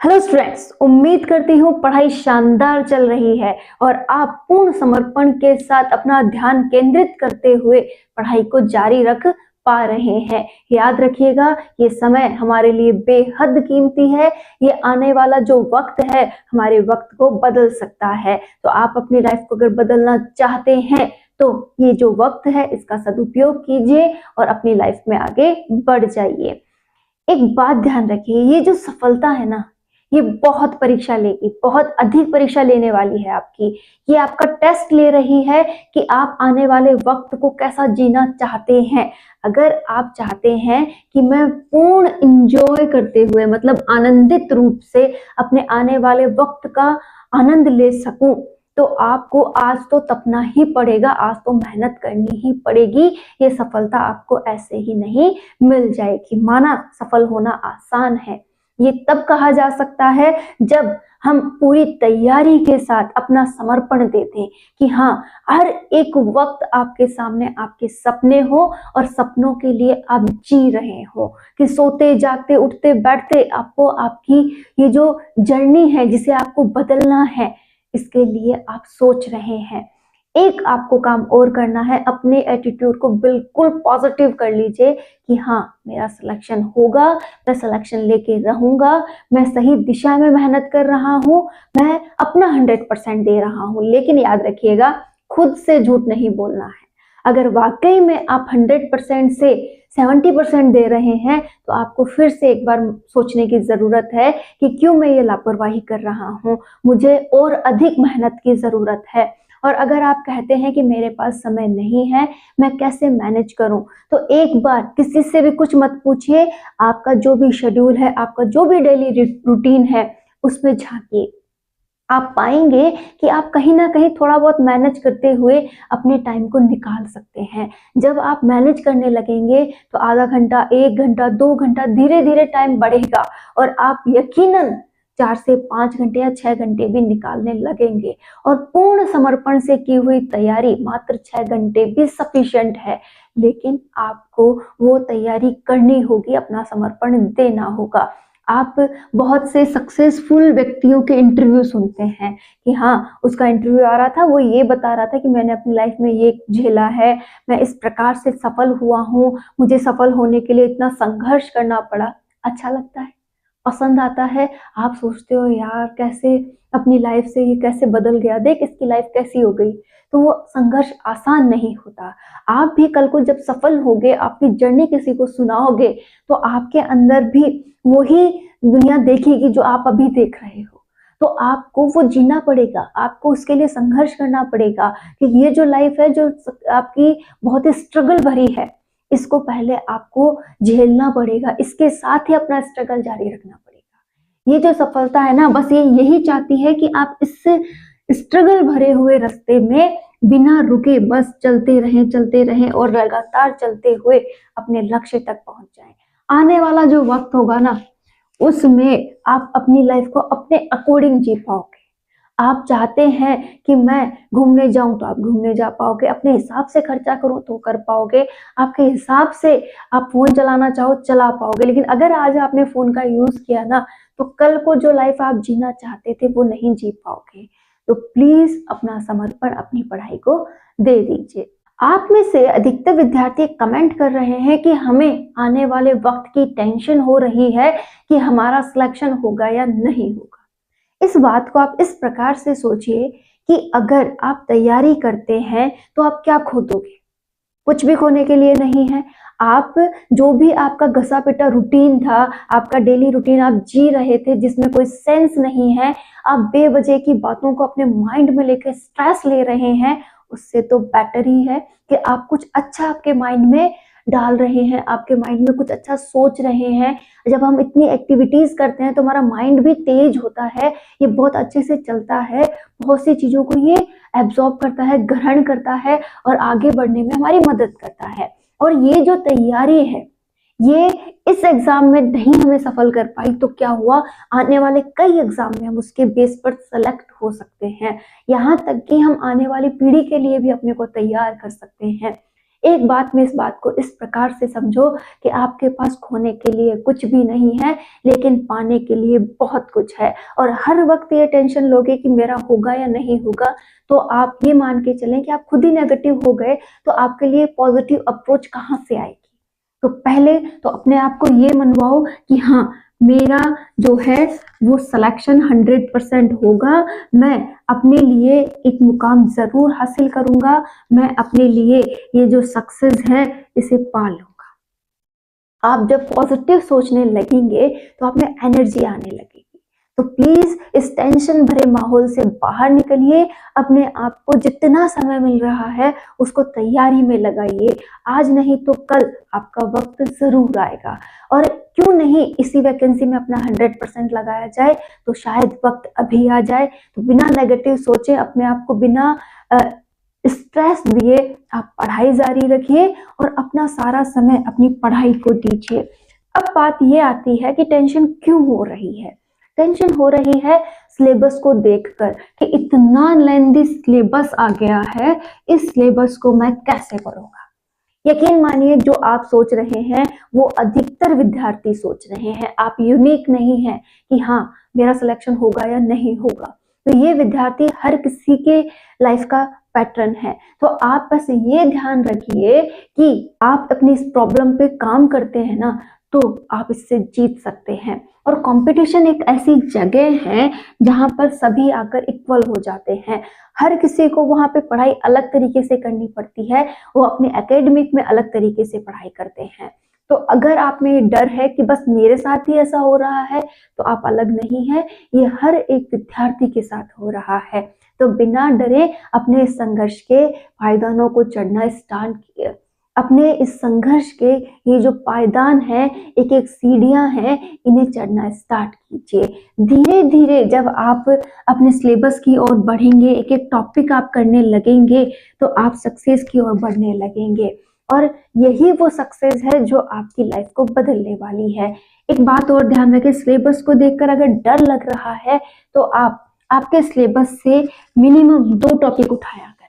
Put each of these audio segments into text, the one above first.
Hello students, उम्मीद करती हूँ पढ़ाई शानदार चल रही है और आप पूर्ण समर्पण के साथ अपना ध्यान केंद्रित करते हुए पढ़ाई को जारी रख पा रहे हैं। याद रखिएगा, ये समय हमारे लिए बेहद कीमती है। ये आने वाला जो वक्त है हमारे वक्त को बदल सकता है। तो आप अपनी लाइफ को अगर बदलना चाहते हैं तो ये जो वक्त है इसका सदुपयोग कीजिए और अपनी लाइफ में आगे बढ़ जाइए। एक बात ध्यान रखिए, ये जो सफलता है ना, ये बहुत परीक्षा लेगी, बहुत अधिक परीक्षा लेने वाली है आपकी। ये आपका टेस्ट ले रही है कि आप आने वाले वक्त को कैसा जीना चाहते हैं। अगर आप चाहते हैं कि मैं पूर्ण इंजॉय करते हुए, मतलब आनंदित रूप से अपने आने वाले वक्त का आनंद ले सकूं, तो आपको आज तो तपना ही पड़ेगा, आज तो मेहनत करनी ही पड़ेगी। ये सफलता आपको ऐसे ही नहीं मिल जाएगी। माना सफल होना आसान है, ये तब कहा जा सकता है जब हम पूरी तैयारी के साथ अपना समर्पण देते कि हाँ, हर एक वक्त आपके सामने आपके सपने हो और सपनों के लिए आप जी रहे हो, कि सोते जागते उठते बैठते आपको आपकी ये जो जर्नी है जिसे आपको बदलना है, इसके लिए आप सोच रहे हैं। एक आपको काम और करना है, अपने एटीट्यूड को बिल्कुल पॉजिटिव कर लीजिए कि हाँ, मेरा सिलेक्शन होगा, मैं सिलेक्शन लेके रहूंगा, मैं सही दिशा में मेहनत कर रहा हूँ, मैं अपना 100% दे रहा हूँ। लेकिन याद रखिएगा, खुद से झूठ नहीं बोलना है। अगर वाकई में आप 100% से 70% दे रहे हैं तो आपको फिर से एक बार सोचने की जरूरत है कि क्यों मैं ये लापरवाही कर रहा हूँ, मुझे और अधिक मेहनत की जरूरत है। और अगर आप कहते हैं कि मेरे पास समय नहीं है, मैं कैसे मैनेज करूं, तो एक बार किसी से भी कुछ मत पूछिए। आपका जो भी शेड्यूल है, आपका जो भी डेली रूटीन है, उसमें झांकिए। आप पाएंगे कि आप कहीं ना कहीं थोड़ा बहुत मैनेज करते हुए अपने टाइम को निकाल सकते हैं। जब आप मैनेज करने लगेंगे तो आधा घंटा, 1 घंटा, 2 घंटा, धीरे धीरे टाइम बढ़ेगा और आप यकीनन 4 से 5 घंटे या 6 घंटे भी निकालने लगेंगे। और पूर्ण समर्पण से की हुई तैयारी मात्र 6 घंटे भी सफिशिएंट है, लेकिन आपको वो तैयारी करनी होगी, अपना समर्पण देना होगा। आप बहुत से सक्सेसफुल व्यक्तियों के इंटरव्यू सुनते हैं कि हाँ, उसका इंटरव्यू आ रहा था, वो ये बता रहा था कि मैंने अपनी लाइफ में ये झेला है, मैं इस प्रकार से सफल हुआ हूँ, मुझे सफल होने के लिए इतना संघर्ष करना पड़ा। अच्छा लगता है, पसंद आता है। आप सोचते हो यार, कैसे अपनी लाइफ से ये कैसे बदल गया, देख इसकी लाइफ कैसी हो गई। तो वो संघर्ष आसान नहीं होता। आप भी कल को जब सफल होगे, आपकी जर्नी किसी को सुनाओगे, तो आपके अंदर भी वही दुनिया देखेगी जो आप अभी देख रहे हो। तो आपको वो जीना पड़ेगा, आपको उसके लिए संघर्ष करना पड़ेगा कि ये जो लाइफ है, जो आपकी बहुत ही स्ट्रगल भरी है, इसको पहले आपको झेलना पड़ेगा, इसके साथ ही अपना स्ट्रगल जारी रखना पड़ेगा। ये जो सफलता है ना, बस ये यही चाहती है कि आप इस स्ट्रगल भरे हुए रास्ते में बिना रुके बस चलते रहें और लगातार चलते हुए अपने लक्ष्य तक पहुंच जाएं। आने वाला जो वक्त होगा ना, उसमें आप अपनी लाइफ को अपने अकॉर्डिंग जी पाओगे। आप चाहते हैं कि मैं घूमने जाऊं तो आप घूमने जा पाओगे, अपने हिसाब से खर्चा करूं तो कर पाओगे, आपके हिसाब से आप फोन चलाना चाहो चला पाओगे। लेकिन अगर आज आपने फोन का यूज किया ना, तो कल को जो लाइफ आप जीना चाहते थे वो नहीं जी पाओगे। तो प्लीज अपना समर्पण अपनी पढ़ाई को दे दीजिए। आप में से अधिकतर विद्यार्थी कमेंट कर रहे हैं कि हमें आने वाले वक्त की टेंशन हो रही है कि हमारा सिलेक्शन होगा या नहीं होगा। इस बात को आप इस प्रकार से सोचिए कि अगर आप तैयारी करते हैं तो आप क्या खो दोगे? कुछ भी खोने के लिए नहीं है। आप जो भी आपका घसा पिटा रूटीन था, आपका डेली रूटीन आप जी रहे थे जिसमें कोई सेंस नहीं है, आप बेवजह की बातों को अपने माइंड में लेकर स्ट्रेस ले रहे हैं, उससे तो बेटर ही है कि आप कुछ अच्छा आपके माइंड में डाल रहे हैं, आपके माइंड में कुछ अच्छा सोच रहे हैं। जब हम इतनी एक्टिविटीज करते हैं तो हमारा माइंड भी तेज होता है, ये बहुत अच्छे से चलता है, बहुत सी चीजों को ये एब्जॉर्ब करता है, ग्रहण करता है और आगे बढ़ने में हमारी मदद करता है। और ये जो तैयारी है, ये इस एग्जाम में नहीं हमें सफल कर पाई तो क्या हुआ, आने वाले कई एग्जाम में हम उसके बेस पर सेलेक्ट हो सकते हैं। यहाँ तक कि हम आने वाली पीढ़ी के लिए भी अपने को तैयार कर सकते हैं। एक बात में इस बात को इस प्रकार से समझो कि आपके पास खोने के लिए कुछ भी नहीं है, लेकिन पाने के लिए बहुत कुछ है। और हर वक्त ये टेंशन लोगे कि मेरा होगा या नहीं होगा, तो आप ये मान के चलें कि आप खुद ही नेगेटिव हो गए, तो आपके लिए पॉजिटिव अप्रोच कहाँ से आएगी। तो पहले तो अपने आप को ये मनवाओ कि हाँ, मेरा जो है वो सिलेक्शन 100% होगा, मैं अपने लिए एक मुकाम जरूर हासिल करूंगा, मैं अपने लिए ये जो सक्सेस है इसे पा लूंगा। आप जब पॉजिटिव सोचने लगेंगे तो आप में एनर्जी आने लगेगी। तो प्लीज इस टेंशन भरे माहौल से बाहर निकलिए, अपने आप को जितना समय मिल रहा है उसको तैयारी में लगाइए। आज नहीं तो कल आपका वक्त जरूर आएगा, और क्यों नहीं इसी वैकेंसी में अपना 100% लगाया जाए, तो शायद वक्त अभी आ जाए। तो बिना नेगेटिव सोचे, अपने आप को बिना स्ट्रेस दिए आप पढ़ाई जारी रखिए और अपना सारा समय अपनी पढ़ाई को दीजिए। अब बात ये आती है कि टेंशन क्यों हो रही है। टेंशन हो रही है सिलेबस को देखकर कि इतना लेंथी सिलेबस आ गया है, इस सिलेबस को मैं कैसे पढ़ूंगा। यकीन मानिए, जो आप सोच रहे हैं वो अधिकतर विद्यार्थी सोच रहे हैं। आप यूनिक नहीं है कि हाँ मेरा सिलेक्शन होगा या नहीं होगा। तो ये विद्यार्थी हर किसी के लाइफ का पैटर्न है। तो आप बस ये ध्यान रखिए कि आप अपनी इस प्रॉब्लम पे काम करते हैं ना, तो आप इससे जीत सकते हैं। और कंपटीशन एक ऐसी जगह है जहां पर सभी आकर इक्वल हो जाते हैं। हर किसी को वहां पे पढ़ाई अलग तरीके से करनी पड़ती है, वो अपने एकेडमिक में अलग तरीके से पढ़ाई करते हैं। तो अगर आप में ये डर है कि बस मेरे साथ ही ऐसा हो रहा है, तो आप अलग नहीं है, ये हर एक विद्यार्थी के साथ हो रहा है। तो बिना डरे अपने इस संघर्ष के पायदानों को चढ़ना स्टार्ट किए। अपने इस संघर्ष के ये जो पायदान है, एक एक सीढ़ियां हैं, इन्हें चढ़ना स्टार्ट कीजिए। धीरे धीरे जब आप अपने सिलेबस की ओर बढ़ेंगे, एक एक टॉपिक आप करने लगेंगे, तो आप सक्सेस की ओर बढ़ने लगेंगे। और यही वो सक्सेस है जो आपकी लाइफ को बदलने वाली है। एक बात और ध्यान रखें, सिलेबस को देखकर अगर डर लग रहा है, तो आप आपके सिलेबस से मिनिमम 2 टॉपिक उठाया करें।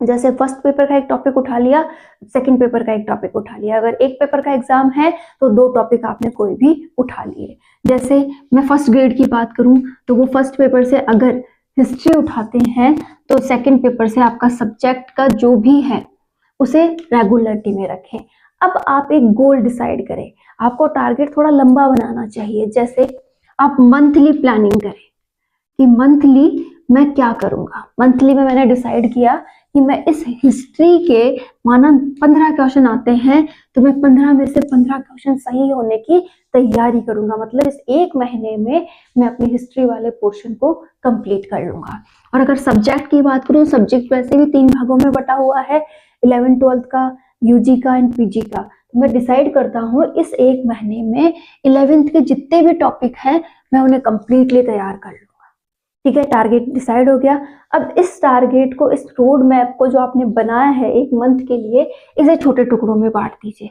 जैसे फर्स्ट पेपर का एक टॉपिक उठा लिया, सेकंड पेपर का एक टॉपिक उठा लिया। अगर एक पेपर का एग्जाम है तो 2 टॉपिक आपने कोई भी उठा लिए। जैसे मैं फर्स्ट ग्रेड की बात करूं, तो वो फर्स्ट पेपर से अगर हिस्ट्री उठाते हैं, तो सेकंड पेपर से आपका सब्जेक्ट का जो भी है उसे रेगुलरिटी में रखें। अब आप एक गोल डिसाइड करें। आपको टारगेट थोड़ा लंबा बनाना चाहिए। जैसे आप मंथली प्लानिंग करें कि मंथली मैं क्या करूंगा। मंथली में मैंने डिसाइड किया कि मैं इस हिस्ट्री के माना 15 क्वेश्चन आते हैं, तो मैं 15 में से 15 क्वेश्चन सही होने की तैयारी करूंगा। मतलब इस एक महीने में मैं अपनी हिस्ट्री वाले पोर्शन को कंप्लीट कर लूंगा। और अगर सब्जेक्ट की बात करूं, सब्जेक्ट वैसे भी 3 भागों में बटा हुआ है, 11th 12th का, यूजी का एंड पीजी का। तो मैं डिसाइड करता हूँ इस एक महीने में 11th के जितने भी टॉपिक हैं मैं उन्हें कंप्लीटली तैयार कर लूंगा। ठीक है, टारगेट डिसाइड हो गया। अब इस टारगेट को, इस रोड मैप को जो आपने बनाया है एक मंथ के लिए, इसे छोटे टुकड़ों में बांट दीजिए।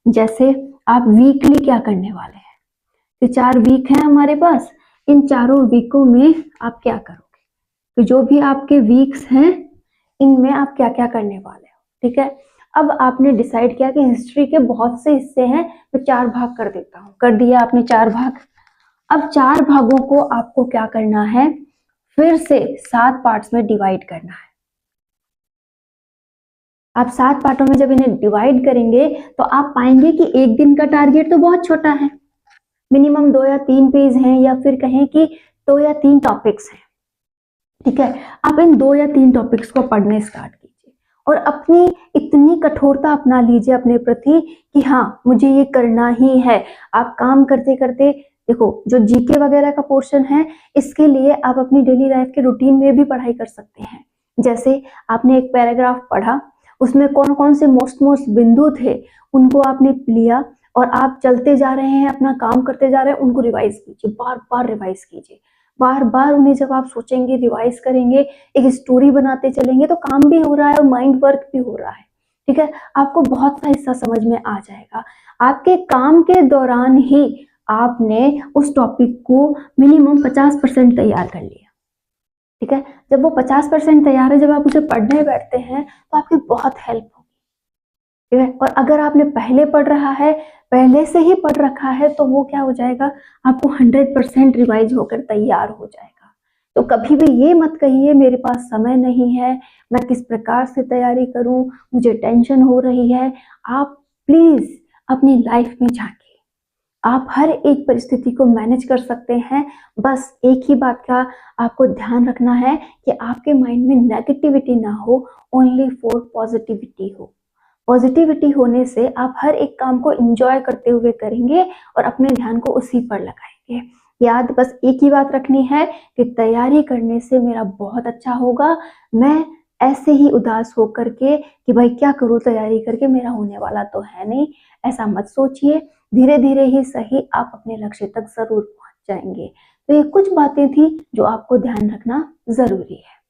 जैसे आप वीकली क्या करने वाले हैं, तो 4 वीक हैं हमारे पास, इन चारों वीकों में आप क्या करोगे। तो जो भी आपके वीक्स हैं इनमें आप क्या क्या करने वाले हो। ठीक है, अब आपने डिसाइड किया कि हिस्ट्री के बहुत से हिस्से हैं, तो 4 भाग कर देता हूँ। कर दिया आपने 4 भाग। अब 4 भागों को आपको क्या करना है, फिर से 7 पार्ट्स में डिवाइड करना है। आप 7 पार्टों में जब इन्हें डिवाइड करेंगे तो आप पाएंगे कि एक दिन का टारगेट तो बहुत छोटा है, मिनिमम 2 या 3 पेज हैं, या फिर कहें कि 2 या 3 टॉपिक्स हैं। ठीक है, आप इन 2 या 3 टॉपिक्स को पढ़ने स्टार्ट कीजिए और अपनी इतनी कठोरता अपना लीजिए अपने प्रति कि हाँ मुझे ये करना ही है। आप काम करते करते, देखो जो जीके वगैरह का पोर्शन है, इसके लिए आप अपनी डेली लाइफ के रूटीन में भी पढ़ाई कर सकते हैं। जैसे आपने एक पैराग्राफ पढ़ा, उसमें कौन कौन से मोस्ट बिंदु थे उनको आपने लिया और आप चलते जा रहे हैं, अपना काम करते जा रहे हैं, उनको रिवाइज कीजिए, बार बार रिवाइज कीजिए। बार बार उन्हें जब आप सोचेंगे, रिवाइज करेंगे, एक स्टोरी बनाते चलेंगे, तो काम भी हो रहा है और माइंड वर्क भी हो रहा है। ठीक है, आपको बहुत सा हिस्सा समझ में आ जाएगा। आपके काम के दौरान ही आपने उस टॉपिक को मिनिमम 50% तैयार कर लिया। ठीक है, जब वो 50% तैयार है, जब आप उसे पढ़ने बैठते हैं तो आपकी बहुत हेल्प होगी। ठीक है। और अगर आपने पहले से ही पढ़ रखा है तो वो क्या हो जाएगा, आपको 100% रिवाइज होकर तैयार हो जाएगा। तो कभी भी ये मत कहिए मेरे पास समय नहीं है, मैं किस प्रकार से तैयारी करूं, मुझे टेंशन हो रही है। आप प्लीज अपनी लाइफ में झांकिए, आप हर एक परिस्थिति को मैनेज कर सकते हैं। बस एक ही बात का आपको ध्यान रखना है कि आपके माइंड में नेगेटिविटी ना हो, ओनली फॉर पॉजिटिविटी हो। पॉजिटिविटी होने से आप हर एक काम को एंजॉय करते हुए करेंगे और अपने ध्यान को उसी पर लगाएंगे। याद बस एक ही बात रखनी है कि तैयारी करने से मेरा बहुत अच्छा होगा। मैं ऐसे ही उदास होकर के कि भाई क्या करूं तैयारी करके, मेरा होने वाला तो है नहीं, ऐसा मत सोचिए। धीरे धीरे ही सही आप अपने लक्ष्य तक जरूर पहुंच जाएंगे। तो ये कुछ बातें थी जो आपको ध्यान रखना जरूरी है।